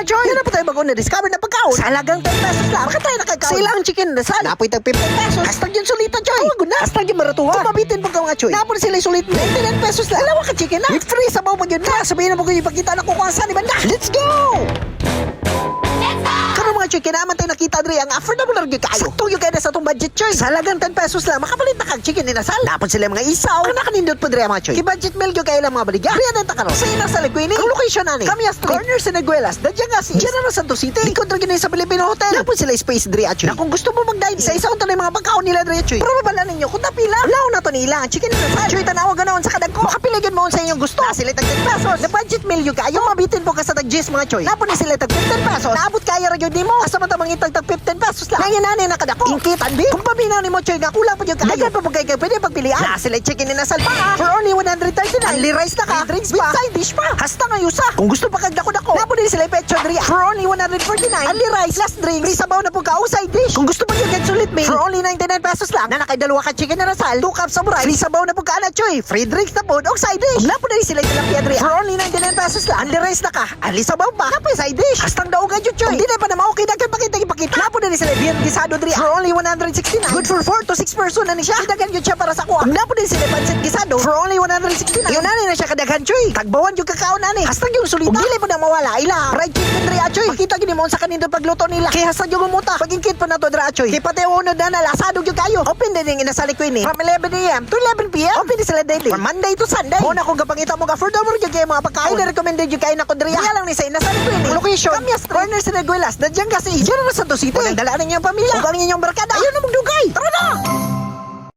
mga choy. Yan na po tayo bago na-discover na pagkaon. Sa halagang 10 pesos lang. Makatry na kagkaon. Sa ilang chicken na sal. Napoy tag 15 pesos. Hashtag yung sulitan choy. Tawago na. Hashtag yung maratuha. Kung mabitin po ka mga choy. Napon sila sulit 99 pesos lang. Dalawa ka chicken na. With free sabaw mo yun na. Sabihin na po kayo ipagkita na kukuha sa ni banda. Let's go! Karon mga choy, kinaaman tayo nakita diri ang affordable na gyud kayo. Sakto yung kaya sa itong budget choy. Sa halagang 10 pesos lang, makapalit na kag chicken inasal. Dapat sila mga isaw. Ang nakanindot po diri mga choy. Ki-budget meal gyud kayo lang mga baligya. Riyan ang takaro. Sa inasal Queenie. Ang location ani. Kamiya Street. Corner sa Naguelas. Dadya nga si General Santos City. Likod ra gyud sa Filipino Hotel. Dapat sila space diri choy. Na kung gusto mo mag-dine, isa unta na mga pagkaon nila diri choy. Pero mabala ninyo kung tapila. Law na to nila ang chicken inasal. Choy tanawa ganaon sa kadagko. Makapili gyud mo sa inyong gusto. Na sila tag 10 pesos. Na budget meal gyud kayo. Mabitin po ka sa tag 10 mga choy. Napon ni sila tag 15 pesos. Naabot kaya ra gyud nimo. Asa man ta mangitag tag 15 pesos lang. Nangyay nani na kadako. Ingkitan bi. Kung pabinaw nimo choy nga kulang pa gyud kayo. Dagan pa pagkay kayo pwede pagpilian. Na sila chicken inasal pa. For only 139. Only rice na ka. Drinks pa. With side dish pa. Hasta nga yusa. Kung gusto pa kag dako-dako. Napon din sila pecho diri. For only 149. Only rice, last drinks. Free sabaw na po ka side dish. Kung gusto pa gyud kag sulit meal. For only 99 pesos lang. Na nakay dalawa ka chicken inasal, 2 cups of rice. Free sabaw na po ka na choy. Free drinks na po og side dish. Napon din sila tilapia diri. For only 99 pesos lang. Only rice na ka. Only sabaw pa. Napay side dish. Hastang daog gyud choy. Hindi na pa na okay daghan pakita. Napon din sila beer gisado diri. For only 169. Good for 4 to 6 person na ni siya. Dagan gyud siya para sa kuha. Napon din sila pancit gisado. For only 169. Yun na siya kadaghan choy. Tagbawan yung kakaon ani. Hastag yung sulita. Kung dili mo na mawala ila. Fried chicken diri choy. Makita gini mo sa kanindot pagluto nila. Kay hastag yung umuta. Pag-ingkit pa na to dira choy. Kay pati unod na nalasado gyud kayo. Open din yung inasali Queenie. From 11 AM to 11 PM. Open din sila daily. From Monday to Sunday. Muna kung kapangita mo affordable gyud kay mga pagkaon. Ay recommended gyud kay na ko diri. Kaya lang ni sa inasali Queenie. Location. Kamiya Street. Corner sa Naguelas. Dadyan kasi General Santos City. Walang dalaan ninyong pamilya. Ug ang inyong barkada. Ayun na magdugay. Tara na.